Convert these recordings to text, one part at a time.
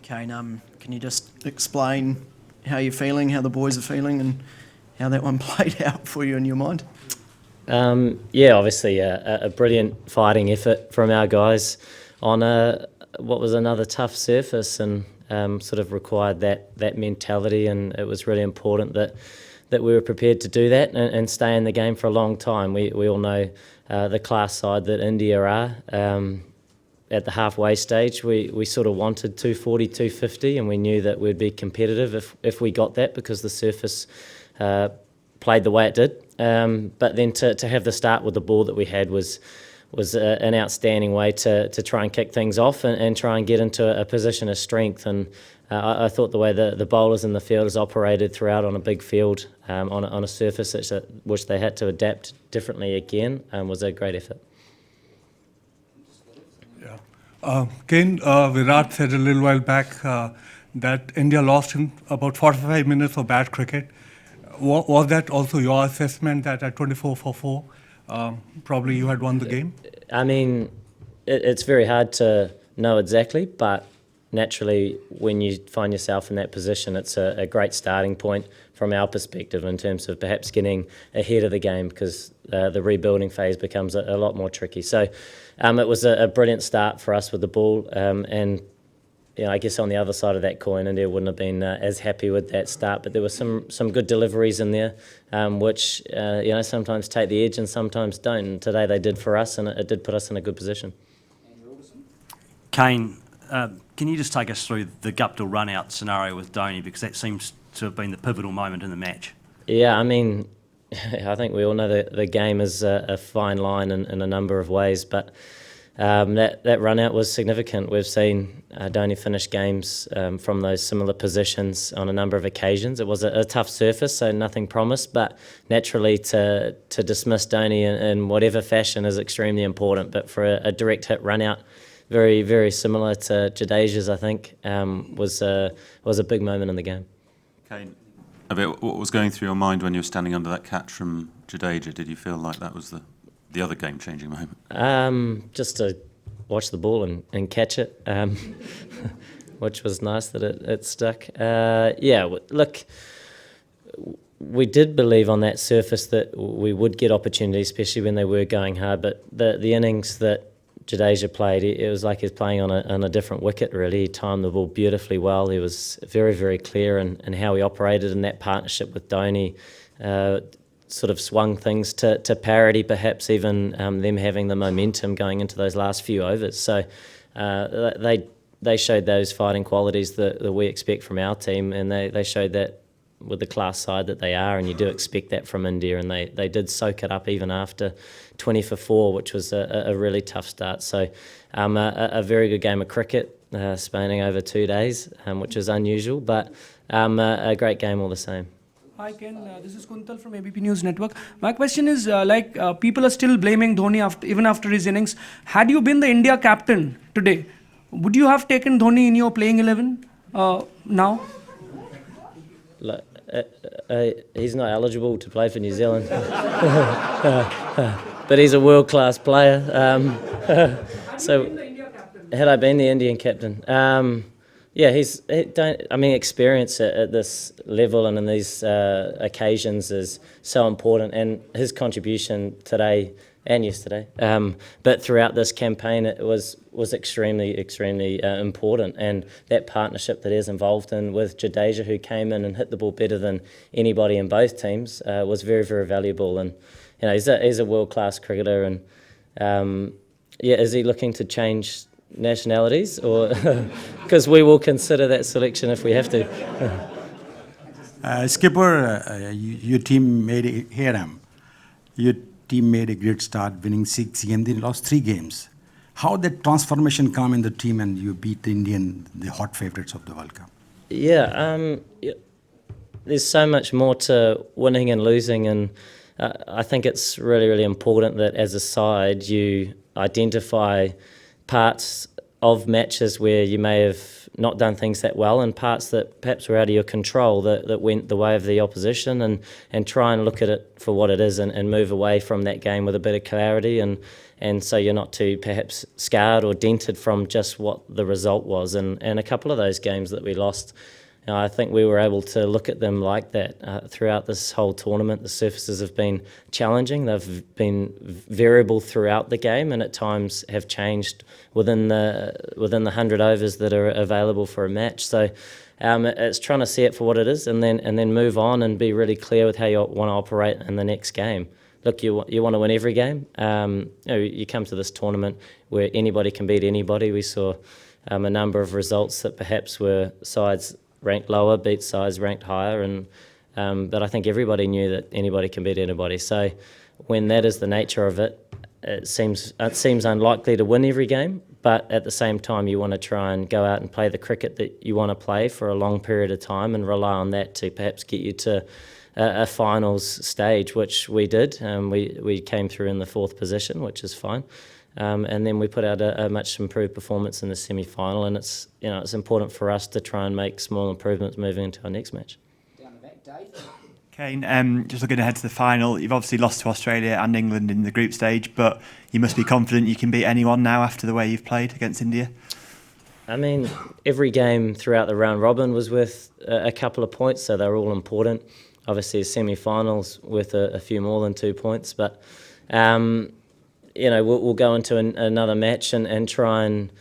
Kane, can you just explain how you're feeling, how the boys are feeling, and how that one played out for you in your mind? Obviously a brilliant fighting effort from our guys on what was another tough surface, and sort of required that mentality, and it was really important that we were prepared to do that and stay in the game for a long time. We all know the class side that India are. At the halfway stage, we sort of wanted 240, 250, and we knew that we'd be competitive if we got that, because the surface played the way it did. But then to have the start with the ball that we had was an outstanding way to try and kick things off and try and get into a position of strength. And I thought the way the bowlers and the fielders operated throughout on a big field, on a surface which they had to adapt differently again, was a great effort. Kane, Virat said a little while back that India lost in about 45 minutes of bad cricket. Was that also your assessment, that at 24 for 4, probably you had won the game? I mean, it's very hard to know exactly, but naturally when you find yourself in that position, it's a great starting point from our perspective in terms of perhaps getting ahead of the game, because the rebuilding phase becomes a lot more tricky. So it was a brilliant start for us with the ball, and I guess on the other side of that coin, India wouldn't have been as happy with that start, but there were some good deliveries in there, which sometimes take the edge and sometimes don't. And today they did for us, and it did put us in a good position. Kane, can you just take us through the Guptill run-out scenario with Dhoni, because that seems to have been the pivotal moment in the match? Yeah, I mean, I think we all know that the game is a fine line in a number of ways, but that run-out was significant. We've seen Dhoni finish games from those similar positions on a number of occasions. It was a tough surface, so nothing promised, but naturally to dismiss Dhoni in whatever fashion is extremely important. But for a direct hit run-out, very, very similar to Jadeja's, I think, was a big moment in the game. Kane, what was going through your mind when you were standing under that catch from Jadeja? Did you feel like that was the other game-changing moment? Just to watch the ball and catch it, which was nice that it stuck. Look, we did believe on that surface that we would get opportunities, especially when they were going hard, but the innings that Jadeja played, it was like he was playing on a different wicket, really. He timed the ball beautifully well. He was very, very clear in how he operated in that partnership with Dhoni. Sort of swung things to parity, perhaps even them having the momentum going into those last few overs. So they showed those fighting qualities that we expect from our team, and they showed that with the class side that they are, and you do expect that from India, and they did soak it up even after 20 for 4, which was a really tough start. So a very good game of cricket, spanning over 2 days, which is unusual, but a great game all the same. Hi Ken, this is Kuntal from ABP News Network. My question is, people are still blaming Dhoni even after his innings. Had you been the India captain today, would you have taken Dhoni in your playing 11 now? He's not eligible to play for New Zealand, but he's a world-class player. So, had I been the Indian captain? Experience at this level and in these occasions is so important, and his contribution today and yesterday, but throughout this campaign, it was extremely, extremely important. And that partnership that he's involved in with Jadeja, who came in and hit the ball better than anybody in both teams, was very, very valuable. And he's a world-class cricketer. And is he looking to change nationalities, or because we will consider that selection if we have to? Skipper, your team made it here. Your team made a great start, winning 6 games. They lost 3 games. How did transformation come in the team, and you beat the Indian, the hot favourites of the World Cup? There's so much more to winning and losing, and I think it's really, really important that as a side you identify parts of matches where you may have not done things that well, and parts that perhaps were out of your control that went the way of the opposition, and try and look at it for what it is, and move away from that game with a bit of clarity, and so you're not too perhaps scarred or dented from just what the result was. And a couple of those games that we lost, I think we were able to look at them like that throughout this whole tournament. The surfaces have been challenging. They've been variable throughout the game, and at times have changed within the 100 overs that are available for a match. So it's trying to see it for what it is, and then move on and be really clear with how you want to operate in the next game. Look, you want to win every game. You come to this tournament where anybody can beat anybody. We saw a number of results that perhaps were sides ranked lower beat sides ranked higher, but I think everybody knew that anybody can beat anybody. So when that is the nature of it, it seems unlikely to win every game, but at the same time you want to try and go out and play the cricket that you want to play for a long period of time, and rely on that to perhaps get you to a finals stage, which we did. We came through in the 4th position, which is fine. And then we put out a much improved performance in the semi-final, and it's important for us to try and make small improvements moving into our next match. Down the back, Dave. Kane, just looking ahead to the final, you've obviously lost to Australia and England in the group stage, but you must be confident you can beat anyone now after the way you've played against India. I mean, every game throughout the round robin was worth a couple of points, so they're all important. Obviously, the semi-finals worth a few more than 2 points, but we'll go into another match and try and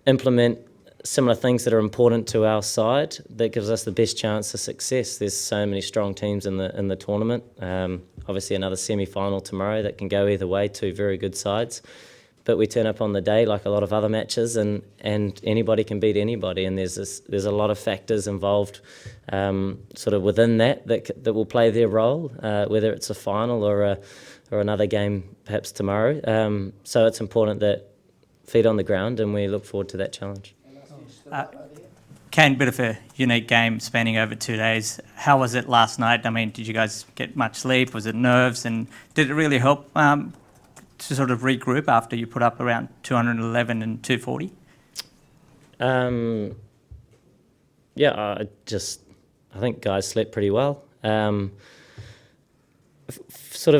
implement similar things that are important to our side that gives us the best chance of success. There's so many strong teams in the tournament. Obviously, another semi-final tomorrow that can go either way, 2 very good sides. But we turn up on the day like a lot of other matches, and anybody can beat anybody, and there's a lot of factors involved sort of within that will play their role, whether it's a final or another game perhaps tomorrow. So it's important that feet on the ground, and we look forward to that challenge. Kane, bit of a unique game spanning over 2 days. How was it last night? I mean, did you guys get much sleep? Was it nerves? And did it really help to sort of regroup after you put up around 211 and 240? I think guys slept pretty well.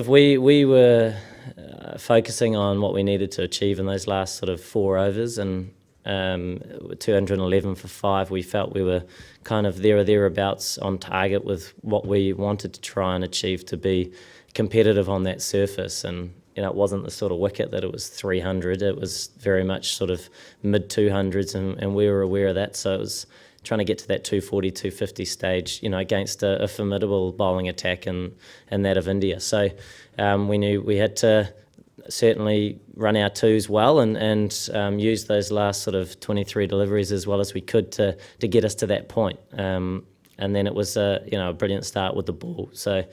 We were focusing on what we needed to achieve in those last sort of 4 overs, and 211 for 5, we felt we were kind of there or thereabouts on target with what we wanted to try and achieve to be competitive on that surface. And it wasn't the sort of wicket that it was 300, it was very much sort of mid 200s, and we were aware of that. So it was trying to get to that 240, 250 stage, against a formidable bowling attack and that of India. So we knew we had to certainly run our 2s well and use those last sort of 23 deliveries as well as we could to get us to that point. And then it was a brilliant start with the ball. So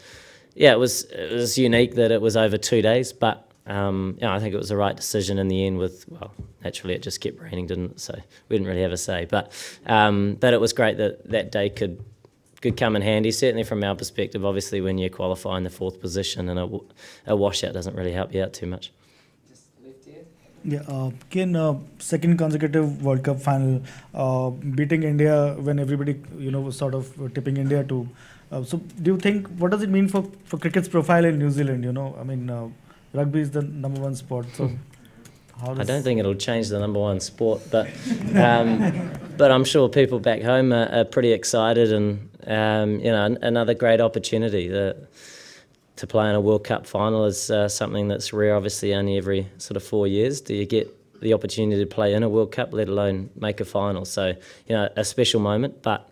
yeah, it was unique that it was over 2 days, but I think it was the right decision in the end. Naturally it just kept raining, didn't it? So we didn't really have a say, but it was great that day could come in handy, certainly from our perspective. Obviously, when you qualify in the 4th position, and a washout doesn't really help you out too much. Just left here. Yeah, Kane, second consecutive World Cup final, beating India when everybody was sort of tipping India to. So, do you think, what does it mean for cricket's profile in New Zealand? Rugby is the number 1 sport. So, I don't think it'll change the number 1 sport, but I'm sure people back home are pretty excited, and another great opportunity to play in a World Cup final is something that's rare. Obviously, only every sort of 4 years do you get the opportunity to play in a World Cup, let alone make a final. So, a special moment, but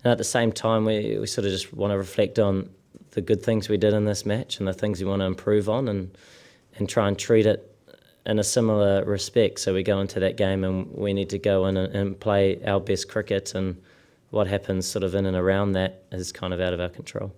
at the same time, we sort of just want to reflect on the good things we did in this match and the things we want to improve on, and try and treat it in a similar respect. So we go into that game and we need to go in and play our best cricket, and what happens sort of in and around that is kind of out of our control.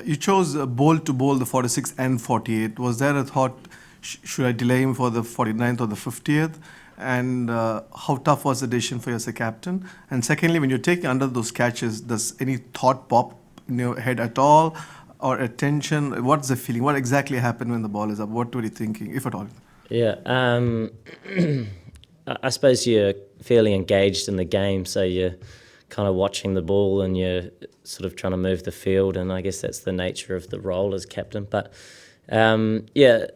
You chose Bolt to bowl the 46 and 48. Was there a thought, should I delay him for the 49th or the 50th? And how tough was the decision for you as a captain? And secondly, when you're taking under those catches, does any thought pop in your head at all, or attention? What's the feeling? What exactly happened when the ball is up? What were you thinking, if at all? Yeah, I suppose you're fairly engaged in the game, so you're kind of watching the ball and you're sort of trying to move the field, and I guess that's the nature of the role as captain. But yeah,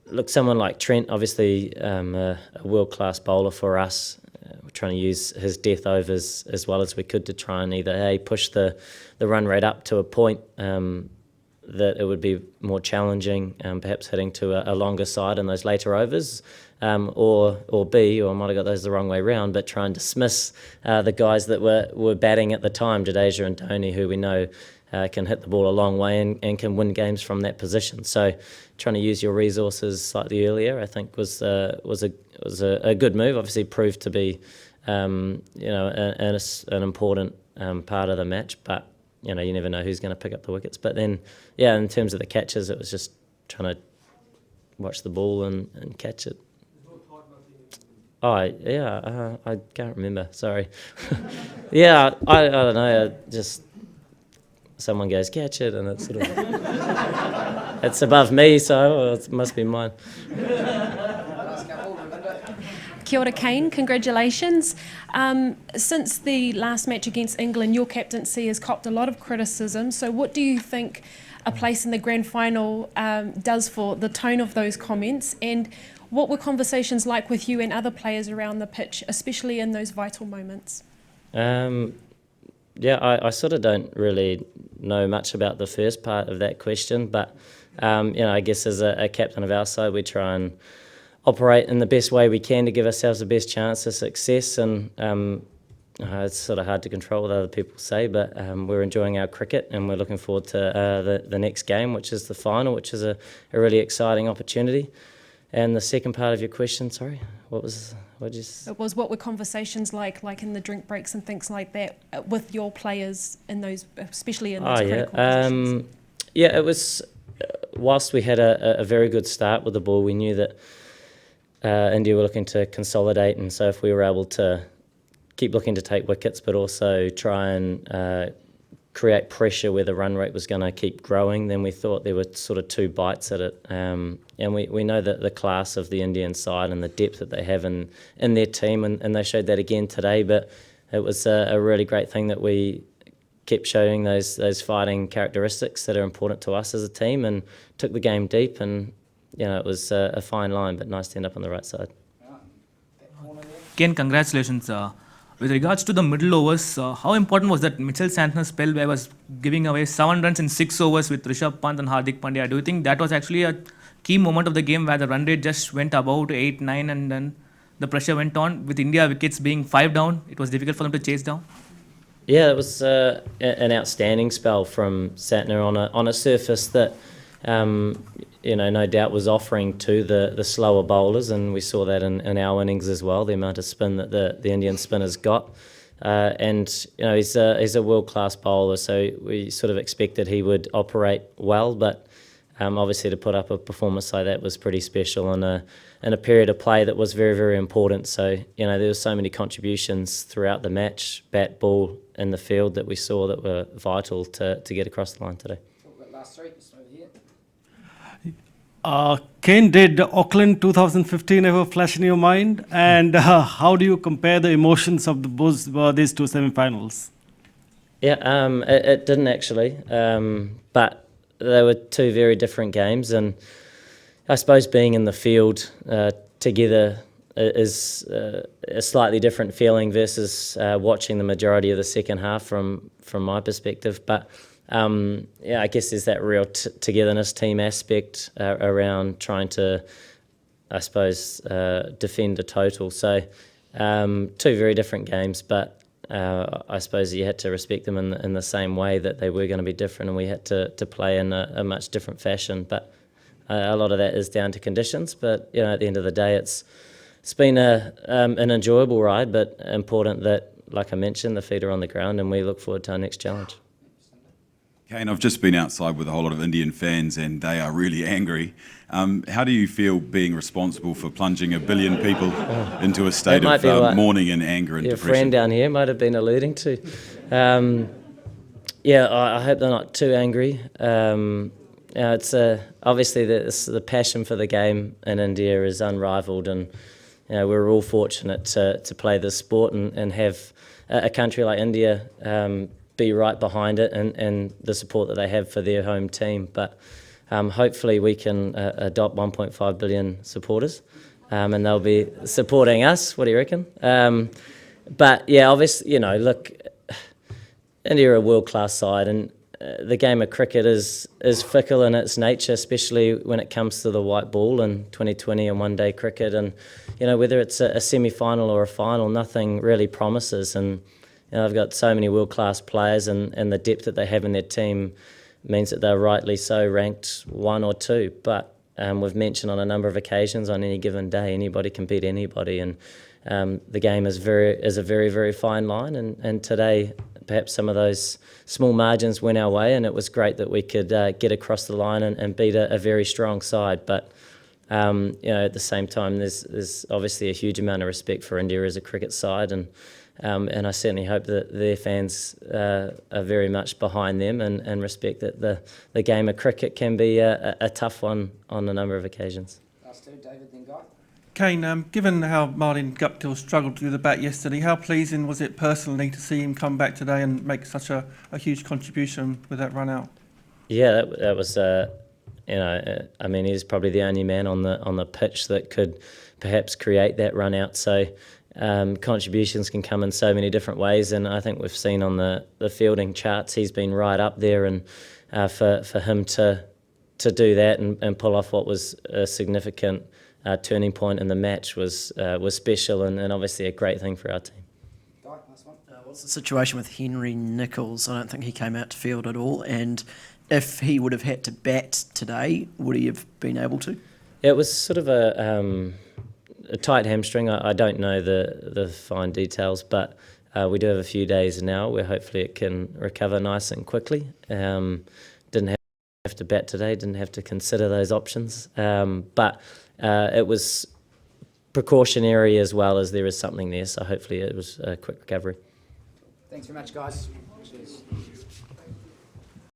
look, someone like Trent, obviously a world-class bowler for us. We're trying to use his death overs as well as we could to try and either push the run rate up to a point that it would be more challenging, perhaps hitting to a longer side in those later overs, or B, or I might have got those the wrong way round, but try and dismiss the guys that were batting at the time, Jadeja and Dhoni, who we know can hit the ball a long way and can win games from that position. So trying to use your resources slightly earlier, I think, was a good move. Obviously proved to be an important part of the match, but you never know who's going to pick up the wickets. But then, yeah, in terms of the catches, it was just trying to watch the ball and catch it. Oh, yeah, I can't remember, sorry. Yeah, I don't know, just someone goes, catch it, and it's sort of, it's above me, so it must be mine. Kia ora, Kane. Congratulations. Since the last match against England, your captaincy has copped a lot of criticism. So what do you think a place in the grand final does for the tone of those comments? And what were conversations like with you and other players around the pitch, especially in those vital moments? Yeah, I sort of don't really know much about the first part of that question, but I guess as a captain of our side, we try and operate in the best way we can to give ourselves the best chance of success, and it's sort of hard to control what other people say, but we're enjoying our cricket and we're looking forward to the next game, which is the final, which is a really exciting opportunity. And the second part of your question, sorry, what did you say? It was, what were conversations like in the drink breaks and things like that with your players in those, especially in those critical positions? Yeah, it was, whilst we had a very good start with the ball, we knew that India were looking to consolidate, and so if we were able to keep looking to take wickets but also try and create pressure where the run rate was going to keep growing, then we thought there were sort of two bites at it. And we know that the class of the Indian side and the depth that they have in their team, and they showed that again today, but it was a really great thing that we kept showing those fighting characteristics that are important to us as a team, and took the game deep, and it was a fine line, but nice to end up on the right side. Ken, congratulations. With regards to the middle overs, how important was that Mitchell Santner's spell where I was giving away 7 runs in 6 overs with Rishabh Pant and Hardik Pandya? Do you think that was actually a key moment of the game where the run rate just went about 8, 9, and then the pressure went on? With India wickets being 5 down, it was difficult for them to chase down? Yeah, it was an outstanding spell from Santner on a surface that no doubt was offering to the slower bowlers, and we saw that in our innings as well, the amount of spin that the Indian spinners got. He's a world-class bowler, so we sort of expected he would operate well, but obviously to put up a performance like that was pretty special in a period of play that was very, very important. So, there were so many contributions throughout the match, bat, ball, in the field, that we saw that were vital to get across the line today. Last 3, just over here. Kane, did Auckland 2015 ever flash in your mind? And how do you compare the emotions of these two semi-finals? Yeah, it didn't actually, but they were two very different games, and I suppose being in the field together is a slightly different feeling versus watching the majority of the second half from my perspective. But I guess there's that real togetherness, team aspect around trying to, I suppose, defend a total. So two very different games, but I suppose you had to respect them in the same way that they were going to be different, and we had to play in a much different fashion. But a lot of that is down to conditions. But at the end of the day, it's been an enjoyable ride, but important that, like I mentioned, the feet are on the ground, and we look forward to our next challenge. Kane, I've just been outside with a whole lot of Indian fans, and they are really angry. How do you feel being responsible for plunging 1 billion people into a state of mourning and anger and depression? Your friend down here might have been alluding to. I hope they're not too angry. It's obviously the passion for the game in India is unrivaled, and we're all fortunate to play this sport and have a country like India be right behind it and the support that they have for their home team. But hopefully we can adopt 1.5 billion supporters and they'll be supporting us. What do you reckon? But yeah, obviously, look, India are a world-class side, and the game of cricket is fickle in its nature, especially when it comes to the white ball in 2020 and one-day cricket. And whether it's a semi-final or a final, nothing really promises. And they've got so many world-class players, and the depth that they have in their team means that they're rightly so ranked 1 or 2. But we've mentioned on a number of occasions, on any given day, anybody can beat anybody, and the game is a very, very fine line. And today, perhaps some of those small margins went our way, and it was great that we could get across the line and beat a very strong side. But at the same time, there's obviously a huge amount of respect for India as a cricket side, and I certainly hope that their fans are very much behind them and respect that the game of cricket can be a tough one on a number of occasions. Last two, David, then Guy. Kane, given how Martin Guptill struggled through the bat yesterday, how pleasing was it personally to see him come back today and make such a huge contribution with that run out? Yeah, that was, I mean, he's probably the only man on the pitch that could perhaps create that run out. So contributions can come in so many different ways, and I think we've seen on the fielding charts he's been right up there, and for him to do that and pull off what was a significant turning point in the match was special and obviously a great thing for our team. Guy, last one. What's the situation with Henry Nicholls? I don't think he came out to field at all, and if he would have had to bat today, would he have been able to? It was sort of a tight hamstring. I don't know the fine details, but we do have a few days now where hopefully it can recover nice and quickly. Didn't have to bat today, didn't have to consider those options, but it was precautionary as well as there is something there, so hopefully it was a quick recovery. Thanks very much, guys. Cheers.